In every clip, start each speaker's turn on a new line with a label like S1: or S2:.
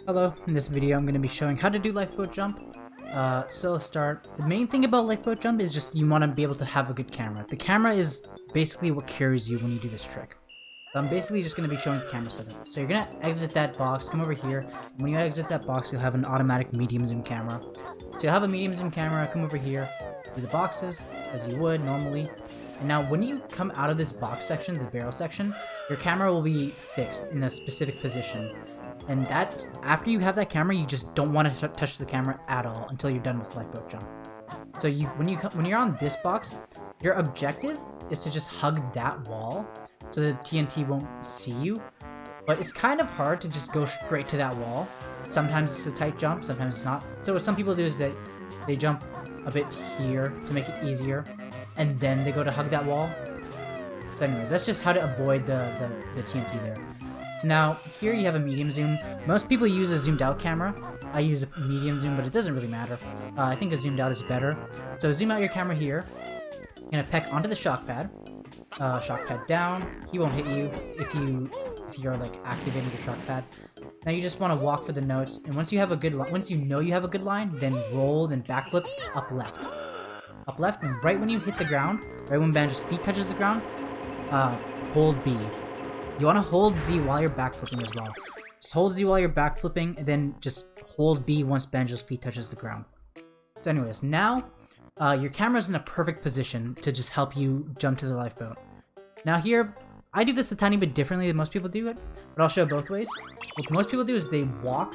S1: Hello, in this video I'm going to be showing how to do lifeboat jump. So let's start. The main thing about lifeboat jump is just you want to be able to have a good camera. The camera is basically what carries you when you do this trick. So I'm basically just going to be showing the camera setup. So you're going to exit that box, come over here. When you exit that box, you'll have an automatic medium zoom camera. So you'll have a medium zoom camera, come over here, do the boxes as you would normally. And now when you come out of this box section, the barrel section, your camera will be fixed in a specific position. And that, after you have that camera, you just don't want to touch the camera at all until you're done with lifeboat jump. So when you're on this box, your objective is to just hug that wall so the TNT won't see you. But it's kind of hard to just go straight to that wall. Sometimes it's a tight jump, sometimes it's not. So what some people do is that they jump a bit here to make it easier, and then they go to hug that wall. So anyways, that's just how to avoid the TNT there. So now, here you have a medium zoom. Most people use a zoomed out camera. I use a medium zoom, but it doesn't really matter. I think a zoomed out is better. So zoom out your camera here. You're gonna peck onto the shock pad. Shock pad down. He won't hit you if you're like activating your shock pad. Now you just want to walk for the notes, and once you have a good once you know you have a good line, then roll, then backflip, up left. Up left, and right when you hit the ground, right when Banjo's feet touches the ground, hold B. You want to hold Z while you're backflipping as well. Just hold Z while you're backflipping, and then just hold B once Banjo's feet touches the ground. So anyways, now your camera's in a perfect position to just help you jump to the lifeboat. Now here, I do this a tiny bit differently than most people do it, but I'll show both ways. What most people do is they walk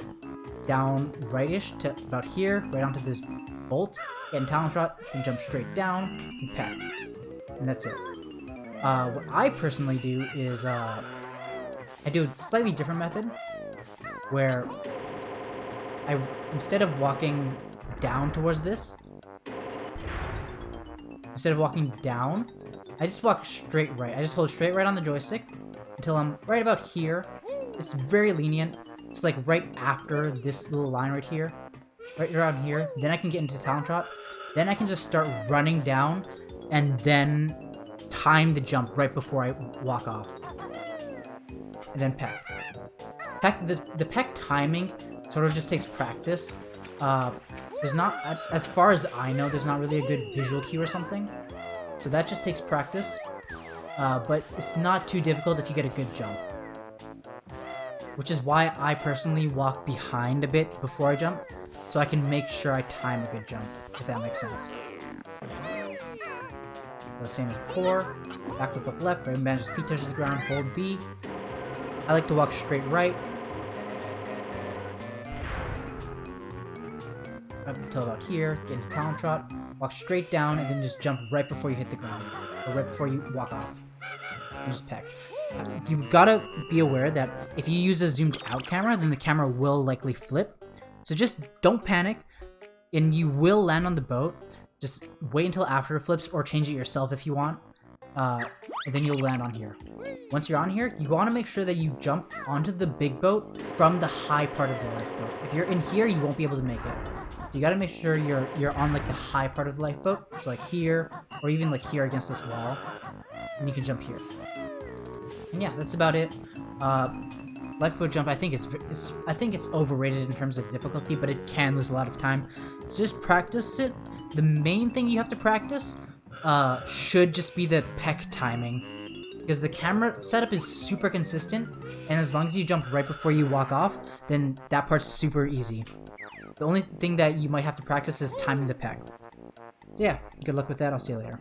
S1: down right-ish to about here, right onto this bolt, get in talent shot, and jump straight down, and peck. And that's it. What I personally do is, I do a slightly different method, where instead of walking down towards this, instead of walking down, I just walk straight right. I just hold straight right on the joystick until I'm right about here. It's very lenient. It's like right after this little line right here, right around here. Then I can get into talent shot. Then I can just start running down and then time the jump right before I walk off. And then peck. The peck timing sort of just takes practice. There's not, as far as I know, there's not really a good visual cue or something. So that just takes practice. But it's not too difficult if you get a good jump. Which is why I personally walk behind a bit before I jump, so I can make sure I time a good jump, if that makes sense. The same as before. Backflip up left, right when Banjo's feet touches the ground, hold B. I like to walk straight right. Up until about here, get into talent shot, walk straight down, and then just jump right before you hit the ground. Or right before you walk off. And just peck. You gotta be aware that if you use a zoomed out camera, then the camera will likely flip. So just don't panic, and you will land on the boat. Just wait until after it flips, or change it yourself if you want, and then you'll land on here. Once you're on here, you want to make sure that you jump onto the big boat from the high part of the lifeboat. If you're in here, you won't be able to make it. So you got to make sure you're on like the high part of the lifeboat, so like here, or even like here against this wall, and you can jump here. And yeah, that's about it. Lifeboat jump, I think it's overrated in terms of difficulty, but it can lose a lot of time. So just practice it. The main thing you have to practice should just be the peck timing, because the camera setup is super consistent, and as long as you jump right before you walk off, then that part's super easy. The only thing that you might have to practice is timing the peck. So yeah, good luck with that. I'll see you later.